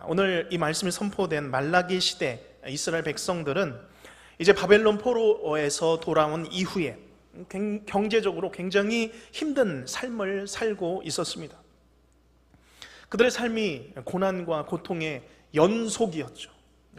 오늘 이 말씀이 선포된 말라기 시대 이스라엘 백성들은 이제 바벨론 포로에서 돌아온 이후에 경제적으로 굉장히 힘든 삶을 살고 있었습니다. 그들의 삶이 고난과 고통의 연속이었죠.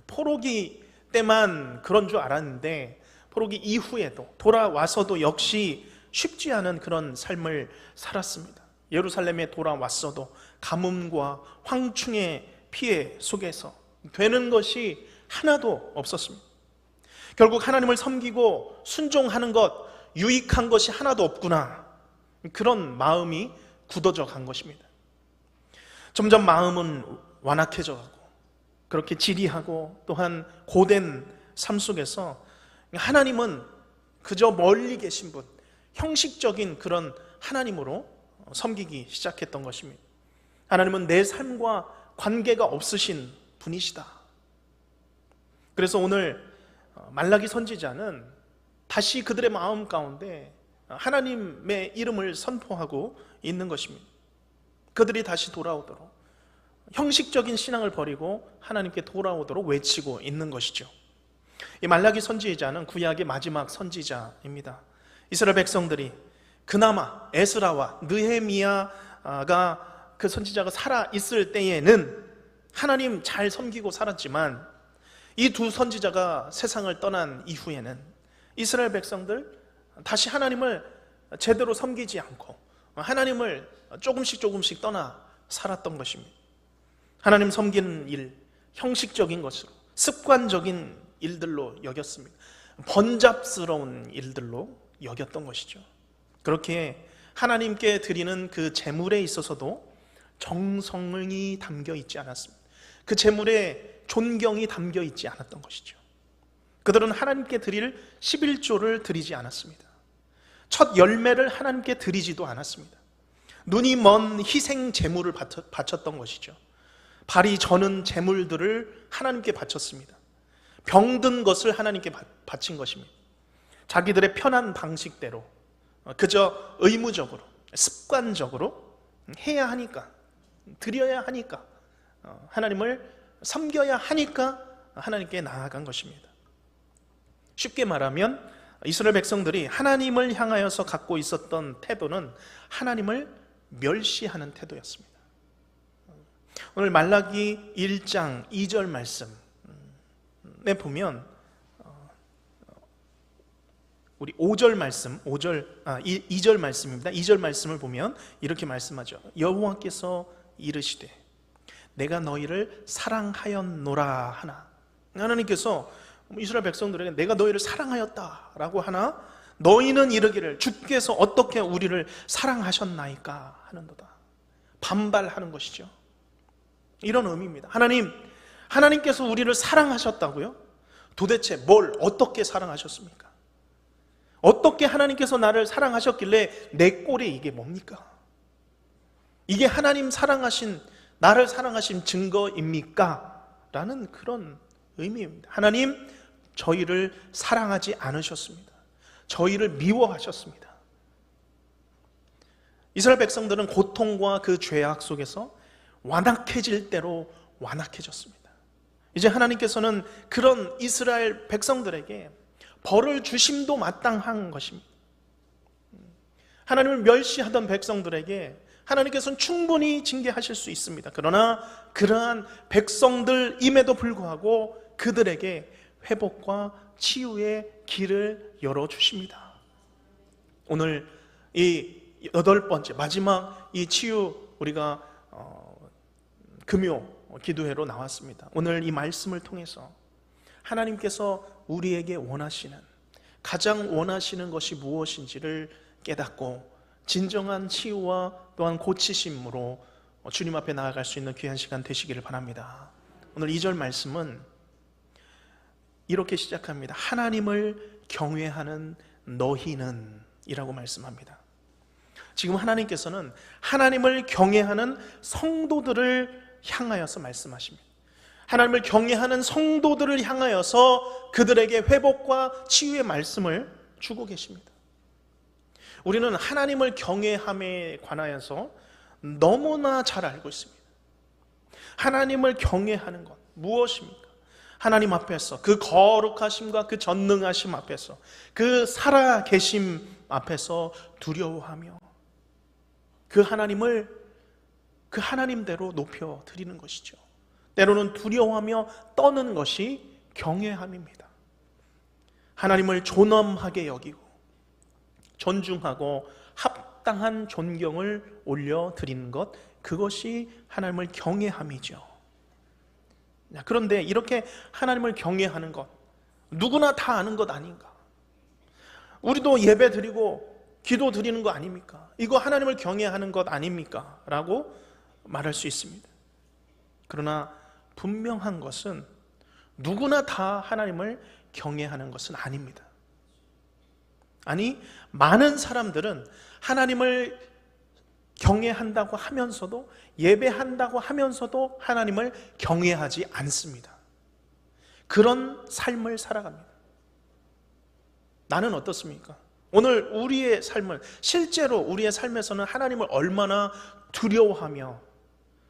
포로기 때만 그런 줄 알았는데 포로기 이후에도 돌아와서도 역시 쉽지 않은 그런 삶을 살았습니다. 예루살렘에 돌아왔어도 가뭄과 황충의 피해 속에서 되는 것이 하나도 없었습니다. 결국 하나님을 섬기고 순종하는 것, 유익한 것이 하나도 없구나, 그런 마음이 굳어져 간 것입니다. 점점 마음은 완악해져 가고 그렇게 지리하고 또한 고된 삶 속에서 하나님은 그저 멀리 계신 분, 형식적인 그런 하나님으로 섬기기 시작했던 것입니다. 하나님은 내 삶과 관계가 없으신 분이시다. 그래서 오늘 말라기 선지자는 다시 그들의 마음 가운데 하나님의 이름을 선포하고 있는 것입니다. 그들이 다시 돌아오도록, 형식적인 신앙을 버리고 하나님께 돌아오도록 외치고 있는 것이죠. 이 말라기 선지자는 구약의 마지막 선지자입니다. 이스라엘 백성들이 그나마 에스라와 느헤미야가 그 선지자가 살아 있을 때에는 하나님 잘 섬기고 살았지만 이 두 선지자가 세상을 떠난 이후에는 이스라엘 백성들 다시 하나님을 제대로 섬기지 않고 하나님을 조금씩 떠나 살았던 것입니다. 하나님 섬기는 일, 형식적인 것으로, 습관적인 일들로 여겼습니다. 번잡스러운 일들로 여겼던 것이죠. 그렇게 하나님께 드리는 그 제물에 있어서도 정성이 담겨 있지 않았습니다. 그 제물에 존경이 담겨 있지 않았던 것이죠. 그들은 하나님께 드릴 11조를 드리지 않았습니다. 첫 열매를 하나님께 드리지도 않았습니다. 눈이 먼 희생 제물을 바쳤던 것이죠. 발이 저는 제물들을 하나님께 바쳤습니다. 병든 것을 하나님께 바친 것입니다. 자기들의 편한 방식대로 그저 의무적으로, 습관적으로 해야 하니까, 드려야 하니까, 하나님을 섬겨야 하니까 하나님께 나아간 것입니다. 쉽게 말하면 이스라엘 백성들이 하나님을 향하여서 갖고 있었던 태도는 하나님을 멸시하는 태도였습니다. 오늘 말라기 1장 2절 말씀에 보면 우리 5절 말씀, 2절 말씀입니다. 2절 말씀을 보면 이렇게 말씀하죠. 여호와께서 이르시되 내가 너희를 사랑하였노라 하나. 하나님께서 이스라엘 백성들에게 내가 너희를 사랑하였다라고 하나, 너희는 이르기를 주께서 어떻게 우리를 사랑하셨나이까 하는도다. 반발하는 것이죠. 이런 의미입니다. 하나님께서 우리를 사랑하셨다고요? 도대체 뭘 어떻게 사랑하셨습니까? 어떻게 하나님께서 나를 사랑하셨길래 내 꼴이 이게 뭡니까? 이게 하나님 사랑하신, 나를 사랑하신 증거입니까? 라는 그런 의미입니다. 하나님, 저희를 사랑하지 않으셨습니다. 저희를 미워하셨습니다. 이스라엘 백성들은 고통과 그 죄악 속에서 완악해질 대로 완악해졌습니다. 이제 하나님께서는 그런 이스라엘 백성들에게 벌을 주심도 마땅한 것입니다. 하나님을 멸시하던 백성들에게 하나님께서는 충분히 징계하실 수 있습니다. 그러나 그러한 백성들임에도 불구하고 그들에게 회복과 치유의 길을 열어주십니다. 오늘 이 8번째 마지막 이 치유, 우리가 금요 기도회로 나왔습니다. 오늘 이 말씀을 통해서 하나님께서 우리에게 원하시는, 가장 원하시는 것이 무엇인지를 깨닫고 진정한 치유와 또한 고치심으로 주님 앞에 나아갈 수 있는 귀한 시간 되시기를 바랍니다. 오늘 2절 말씀은 이렇게 시작합니다. 하나님을 경외하는 너희는 이라고 말씀합니다. 지금 하나님께서는 하나님을 경외하는 성도들을 향하여서 말씀하십니다. 하나님을 경외하는 성도들을 향하여서 그들에게 회복과 치유의 말씀을 주고 계십니다. 우리는 하나님을 경외함에 관하여서 너무나 잘 알고 있습니다. 하나님을 경외하는 것 무엇입니까? 하나님 앞에서 그 거룩하심과 그 전능하심 앞에서 그 살아계심 앞에서 두려워하며 그 하나님을 그 하나님대로 높여 드리는 것이죠. 때로는 두려워하며 떠는 것이 경외함입니다. 하나님을 존엄하게 여기고 존중하고 합당한 존경을 올려드리는 것, 그것이 하나님을 경외함이죠. 그런데 이렇게 하나님을 경외하는 것, 누구나 다 아는 것 아닌가? 우리도 예배 드리고 기도 드리는 거 아닙니까? 이거 하나님을 경외하는 것 아닙니까? 라고 말할 수 있습니다. 그러나 분명한 것은 누구나 다 하나님을 경외하는 것은 아닙니다. 아니, 많은 사람들은 하나님을 경외한다고 하면서도, 예배한다고 하면서도 하나님을 경외하지 않습니다. 그런 삶을 살아갑니다. 나는 어떻습니까? 오늘 우리의 삶을, 실제로 우리의 삶에서는 하나님을 얼마나 두려워하며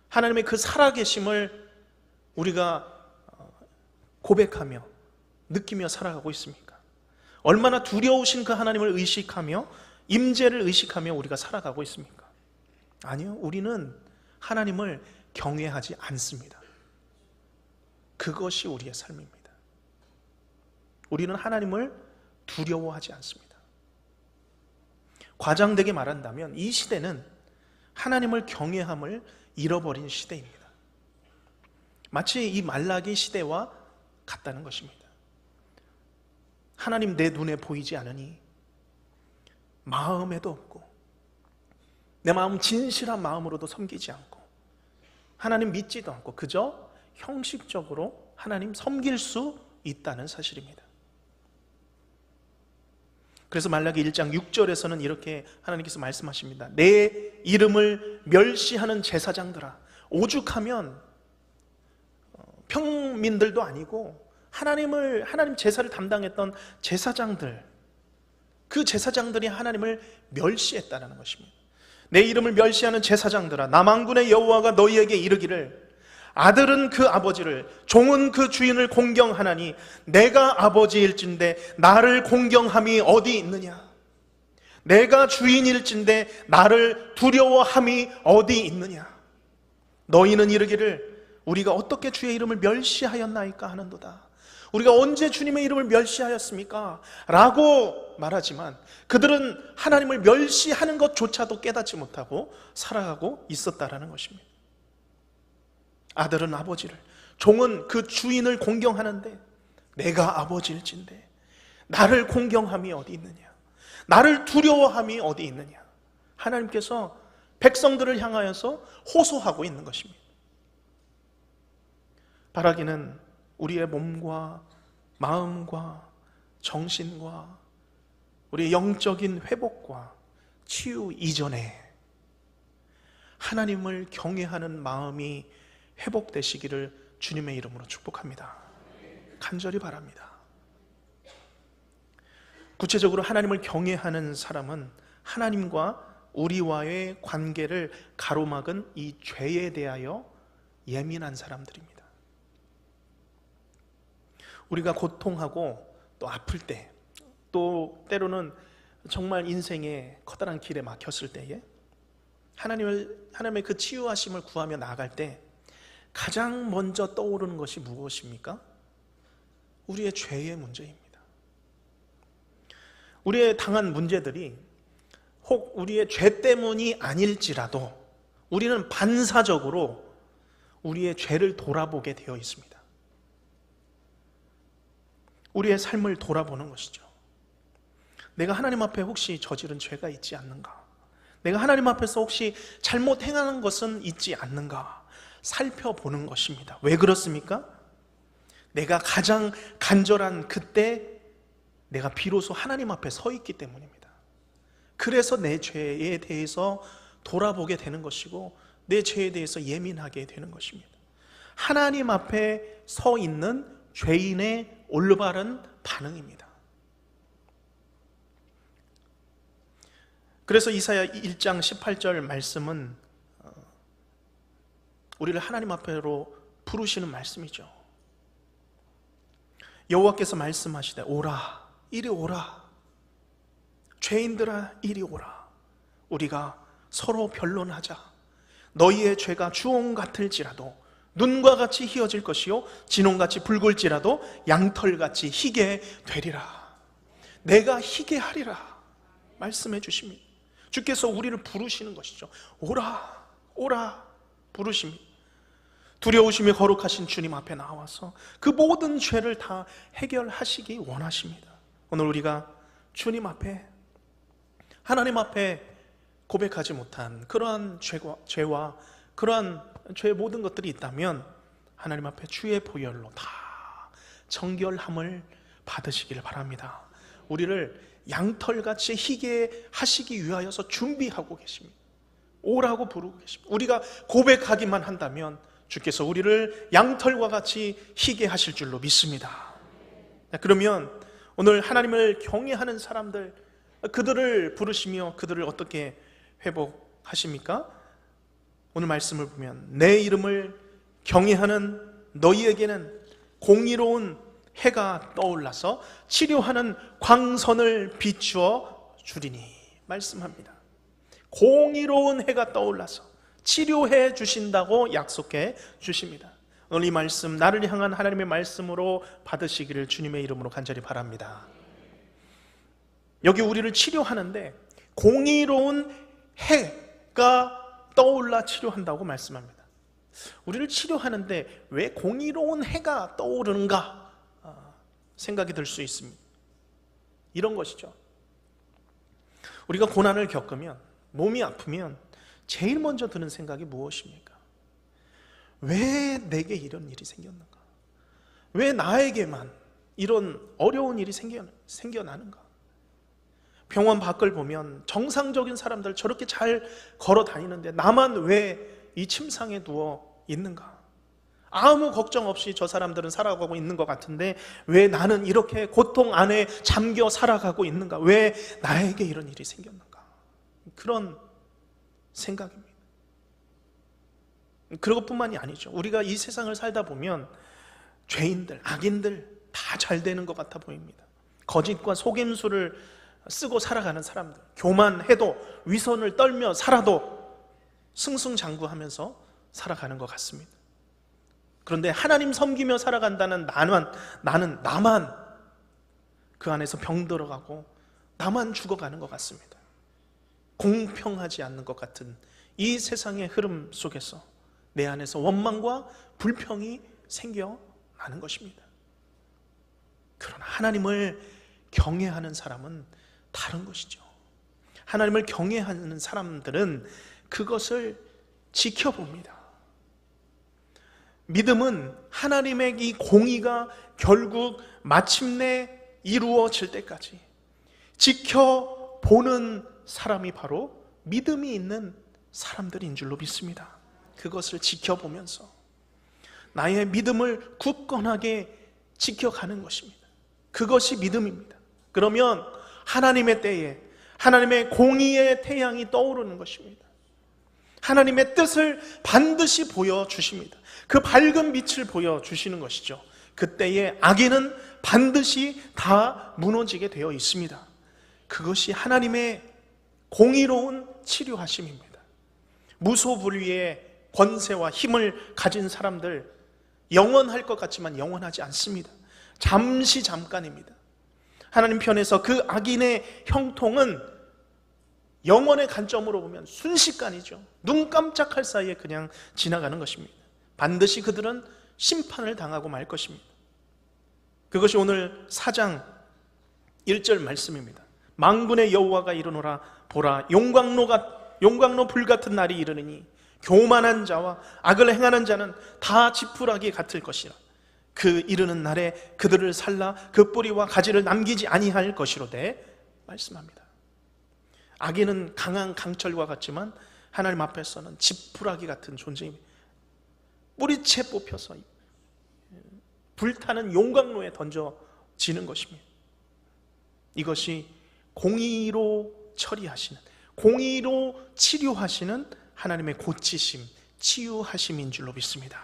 하나님의 그 살아계심을 우리가 고백하며 느끼며 살아가고 있습니까? 얼마나 두려우신 그 하나님을 의식하며 임재를 의식하며 우리가 살아가고 있습니까? 아니요, 우리는 하나님을 경외하지 않습니다. 그것이 우리의 삶입니다. 우리는 하나님을 두려워하지 않습니다. 과장되게 말한다면 이 시대는 하나님을 경외함을 잃어버린 시대입니다. 마치 이 말라기 시대와 같다는 것입니다. 하나님 내 눈에 보이지 않으니 마음에도 없고 내 마음 진실한 마음으로도 섬기지 않고 하나님 믿지도 않고 그저 형식적으로 하나님 섬길 수 있다는 사실입니다. 그래서 말라기 1장 6절에서는 이렇게 하나님께서 말씀하십니다. 내 이름을 멸시하는 제사장들아, 오죽하면 평민들도 아니고 하나님 제사를 담당했던 제사장들, 그 제사장들이 하나님을 멸시했다는 것입니다. 내 이름을 멸시하는 제사장들아, 남왕군의 여호와가 너희에게 이르기를 아들은 그 아버지를, 종은 그 주인을 공경하나니 내가 아버지일진데 나를 공경함이 어디 있느냐? 내가 주인일진데 나를 두려워함이 어디 있느냐? 너희는 이르기를 우리가 어떻게 주의 이름을 멸시하였나이까 하는도다. 우리가 언제 주님의 이름을 멸시하였습니까? 라고 말하지만 그들은 하나님을 멸시하는 것조차도 깨닫지 못하고 살아가고 있었다라는 것입니다. 아들은 아버지를, 종은 그 주인을 공경하는데 내가 아버지일진데 나를 공경함이 어디 있느냐? 나를 두려워함이 어디 있느냐? 하나님께서 백성들을 향하여서 호소하고 있는 것입니다. 바라기는 우리의 몸과 마음과 정신과 우리의 영적인 회복과 치유 이전에 하나님을 경외하는 마음이 회복되시기를 주님의 이름으로 축복합니다. 간절히 바랍니다. 구체적으로 하나님을 경외하는 사람은 하나님과 우리와의 관계를 가로막은 이 죄에 대하여 예민한 사람들입니다. 우리가 고통하고 또 아플 때, 또 때로는 정말 인생의 커다란 길에 막혔을 때에 하나님의 그 치유하심을 구하며 나아갈 때 가장 먼저 떠오르는 것이 무엇입니까? 우리의 죄의 문제입니다. 우리의 당한 문제들이 혹 우리의 죄 때문이 아닐지라도 우리는 반사적으로 우리의 죄를 돌아보게 되어 있습니다. 우리의 삶을 돌아보는 것이죠. 내가 하나님 앞에 혹시 저지른 죄가 있지 않는가? 내가 하나님 앞에서 혹시 잘못 행하는 것은 있지 않는가? 살펴보는 것입니다. 왜 그렇습니까? 내가 가장 간절한 그때 내가 비로소 하나님 앞에 서 있기 때문입니다. 그래서 내 죄에 대해서 돌아보게 되는 것이고 내 죄에 대해서 예민하게 되는 것입니다. 하나님 앞에 서 있는 죄인의 올바른 반응입니다. 그래서 이사야 1장 18절 말씀은 우리를 하나님 앞으로 부르시는 말씀이죠. 여호와께서 말씀하시되 오라, 이리 오라, 죄인들아 이리 오라. 우리가 서로 변론하자. 너희의 죄가 주홍 같을지라도 눈과 같이 희어질 것이요 진홍같이 붉을지라도 양털같이 희게 되리라. 내가 희게 하리라 말씀해 주십니다. 주께서 우리를 부르시는 것이죠. 오라, 오라 부르십니다. 두려우시며 거룩하신 주님 앞에 나와서 그 모든 죄를 다 해결하시기 원하십니다. 오늘 우리가 주님 앞에, 하나님 앞에 고백하지 못한 그러한 죄와 그러한 죄의 모든 것들이 있다면 하나님 앞에 주의 보혈로 다 정결함을 받으시기를 바랍니다. 우리를 양털같이 희게 하시기 위하여서 준비하고 계십니다. 오라고 부르고 계십니다. 우리가 고백하기만 한다면 주께서 우리를 양털과 같이 희게 하실 줄로 믿습니다. 그러면 오늘 하나님을 경외하는 사람들, 그들을 부르시며 그들을 어떻게 회복하십니까? 오늘 말씀을 보면 내 이름을 경외하는 너희에게는 공의로운 해가 떠올라서 치료하는 광선을 비추어 주리니 말씀합니다. 공의로운 해가 떠올라서 치료해 주신다고 약속해 주십니다. 오늘 이 말씀, 나를 향한 하나님의 말씀으로 받으시기를 주님의 이름으로 간절히 바랍니다. 여기 우리를 치료하는데 공의로운 해가 떠올라 치료한다고 말씀합니다. 우리를 치료하는데 왜 공의로운 해가 떠오르는가 생각이 들 수 있습니다. 이런 것이죠. 우리가 고난을 겪으면, 몸이 아프면 제일 먼저 드는 생각이 무엇입니까? 왜 내게 이런 일이 생겼는가? 왜 나에게만 이런 어려운 일이 생겨나는가? 병원 밖을 보면 정상적인 사람들 저렇게 잘 걸어 다니는데 나만 왜 이 침상에 누워 있는가? 아무 걱정 없이 저 사람들은 살아가고 있는 것 같은데 왜 나는 이렇게 고통 안에 잠겨 살아가고 있는가? 왜 나에게 이런 일이 생겼는가? 그런 생각입니다. 그것뿐만이 아니죠. 우리가 이 세상을 살다 보면 죄인들, 악인들 다 잘 되는 것 같아 보입니다. 거짓과 속임수를 쓰고 살아가는 사람들, 교만해도 위선을 떨며 살아도 승승장구하면서 살아가는 것 같습니다. 그런데 하나님 섬기며 살아간다는 나만 그 안에서 병들어가고 나만 죽어가는 것 같습니다. 공평하지 않는 것 같은 이 세상의 흐름 속에서 내 안에서 원망과 불평이 생겨나는 것입니다. 그러나 하나님을 경외하는 사람은 다른 것이죠. 하나님을 경외하는 사람들은 그것을 지켜봅니다. 믿음은 하나님의 이 공의가 결국 마침내 이루어질 때까지 지켜보는 사람이 바로 믿음이 있는 사람들인 줄로 믿습니다. 그것을 지켜보면서 나의 믿음을 굳건하게 지켜가는 것입니다. 그것이 믿음입니다. 그러면 하나님의 때에 하나님의 공의의 태양이 떠오르는 것입니다. 하나님의 뜻을 반드시 보여주십니다. 그 밝은 빛을 보여주시는 것이죠. 그때에 악인은 반드시 다 무너지게 되어 있습니다. 그것이 하나님의 공의로운 치료하심입니다. 무소불위의 권세와 힘을 가진 사람들, 영원할 것 같지만 영원하지 않습니다. 잠깐입니다. 하나님 편에서 그 악인의 형통은 영원의 관점으로 보면 순식간이죠. 눈 깜짝할 사이에 그냥 지나가는 것입니다. 반드시 그들은 심판을 당하고 말 것입니다. 그것이 오늘 4장 1절 말씀입니다. 만군의 여호와가 이르노라, 보라, 용광로 불같은 날이 이르느니 교만한 자와 악을 행하는 자는 다 지푸라기 같을 것이라. 그 이르는 날에 그들을 살라 그 뿌리와 가지를 남기지 아니할 것이로되 말씀합니다. 악인은 강한 강철과 같지만 하나님 앞에서는 지푸라기 같은 존재입니다. 뿌리채 뽑혀서 불타는 용광로에 던져지는 것입니다. 이것이 공의로 처리하시는, 공의로 치료하시는 하나님의 고치심, 치유하심인 줄로 믿습니다.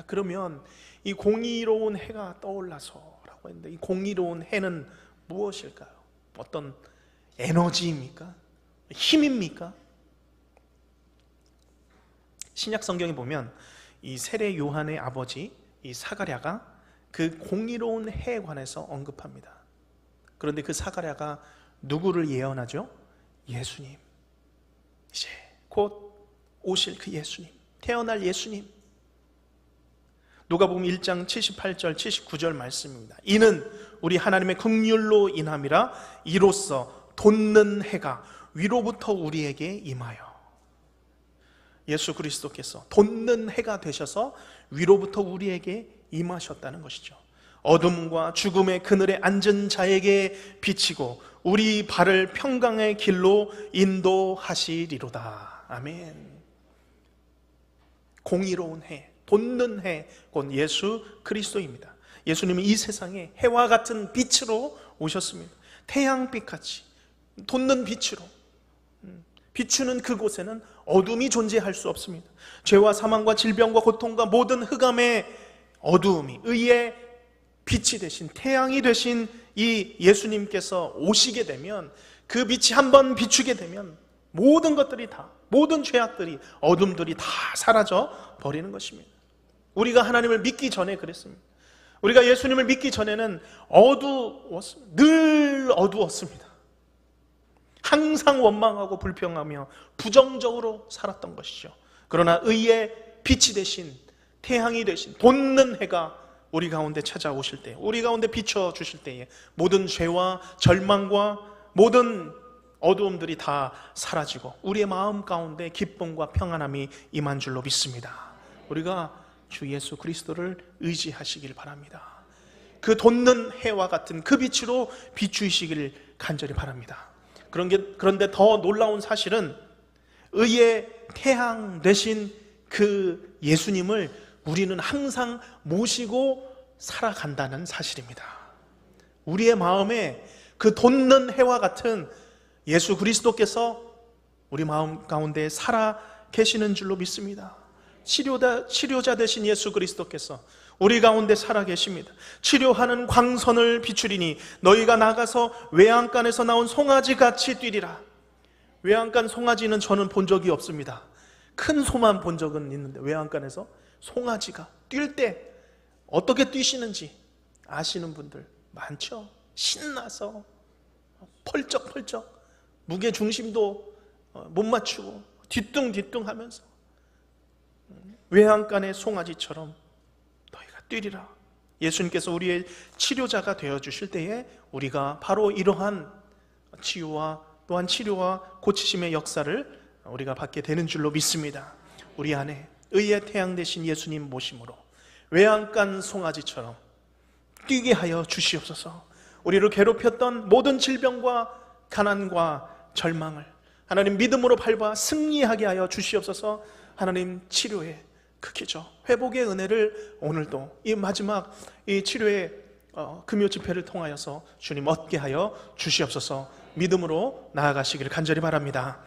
그러면 이 공의로운 해가 떠올라서라고 했는데, 이 공의로운 해는 무엇일까요? 어떤 에너지입니까? 힘입니까? 신약 성경에 보면 이 세례 요한의 아버지 이 사가랴가 그 공의로운 해에 관해서 언급합니다. 그런데 그 사가랴가 누구를 예언하죠? 예수님, 이제 곧 오실 그 예수님, 태어날 예수님. 누가복음 1장 78절 79절 말씀입니다. 이는 우리 하나님의 긍휼로 인함이라, 이로써 돋는 해가 위로부터 우리에게 임하여. 예수 그리스도께서 돋는 해가 되셔서 위로부터 우리에게 임하셨다는 것이죠. 어둠과 죽음의 그늘에 앉은 자에게 비치고 우리 발을 평강의 길로 인도하시리로다. 아멘. 공의로운 해, 돋는 해, 곧 예수 그리스도입니다. 예수님은 이 세상에 해와 같은 빛으로 오셨습니다. 태양빛같이 돋는 빛으로 비추는 그곳에는 어둠이 존재할 수 없습니다. 죄와 사망과 질병과 고통과 모든 흑암의 어두움이 의의 빛이 되신, 태양이 되신 이 예수님께서 오시게 되면, 그 빛이 한번 비추게 되면 모든 것들이 다, 모든 죄악들이, 어둠들이 다 사라져 버리는 것입니다. 우리가 하나님을 믿기 전에 그랬습니다. 우리가 예수님을 믿기 전에는 어두웠습니다. 늘 어두웠습니다. 항상 원망하고 불평하며 부정적으로 살았던 것이죠. 그러나 의의 빛이 되신, 태양이 되신, 돋는 해가 우리 가운데 찾아오실 때, 우리 가운데 비춰주실 때에 모든 죄와 절망과 모든 어두움들이 다 사라지고 우리의 마음 가운데 기쁨과 평안함이 임한 줄로 믿습니다. 우리가 주 예수 그리스도를 의지하시길 바랍니다. 그 돋는 해와 같은 그 빛으로 비추시길 간절히 바랍니다. 그런데 더 놀라운 사실은 의의 태양 되신 그 예수님을 우리는 항상 모시고 살아간다는 사실입니다. 우리의 마음에 그 돋는 해와 같은 예수 그리스도께서 우리 마음 가운데 살아 계시는 줄로 믿습니다. 치료자 되신 예수 그리스도께서 우리 가운데 살아 계십니다. 치료하는 광선을 비추리니 너희가 나가서 외양간에서 나온 송아지같이 뛰리라. 외양간 송아지는 저는 본 적이 없습니다. 큰 소만 본 적은 있는데 외양간에서 송아지가 뛸 때 어떻게 뛰시는지 아시는 분들 많죠? 신나서 펄쩍펄쩍 무게 중심도 못 맞추고 뒤뚱뒤뚱 하면서 외양간의 송아지처럼 너희가 뛰리라. 예수님께서 우리의 치료자가 되어주실 때에 우리가 바로 이러한 치유와 또한 치료와 고치심의 역사를 우리가 받게 되는 줄로 믿습니다. 우리 안에 의의 태양 되신 예수님 모심으로 외양간 송아지처럼 뛰게 하여 주시옵소서. 우리를 괴롭혔던 모든 질병과 가난과 절망을 하나님 믿음으로 밟아 승리하게 하여 주시옵소서. 하나님 치료의 그 기적, 회복의 은혜를 오늘도 이 마지막 이 치료의 금요 집회를 통하여서 주님 얻게 하여 주시옵소서. 믿음으로 나아가시기를 간절히 바랍니다.